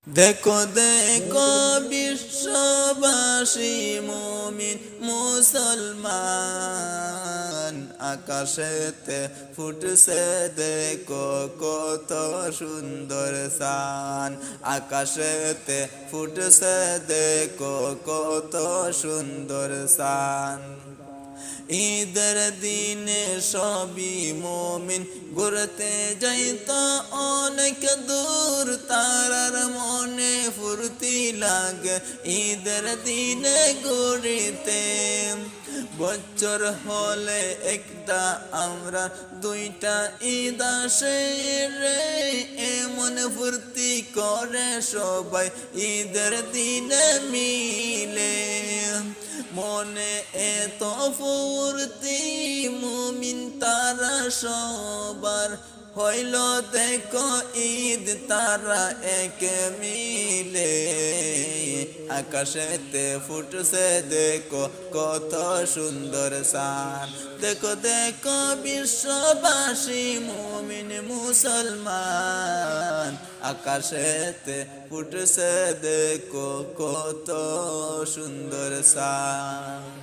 দেখো দেখো বিশ্ববাসী মুমিন মুসলমান, আকাশেতে ফুটছে দেখো কত সুন্দর চাঁদ। আকাশেতে ফুটছে দেখো কত সুন্দর চাঁদ। ঈদের দিনে সবই মুমিন ঘুরতে যাইতো অনেক দূর, তারার মনে ফুর্তি লাগে ঈদের দিনে ঘুরিতে। বছর হলে একটা আমরা দুইটা ঈদ আসে রে, এমন ফুর্তি করে সবাই ঈদের দিনে মিলে। মনে এত ফুর্তি মুমিন তারা সবার, হইল দেখো ঈদ তারা এক মিলে। আকাশেতে ফুটছে দেখো কত সুন্দর চাঁদ। দেখো দেখো বিশ্ববাসী মুমিন মুসলমান, আকাশেতে ফুটছে দেখো কত সুন্দর চাঁদ।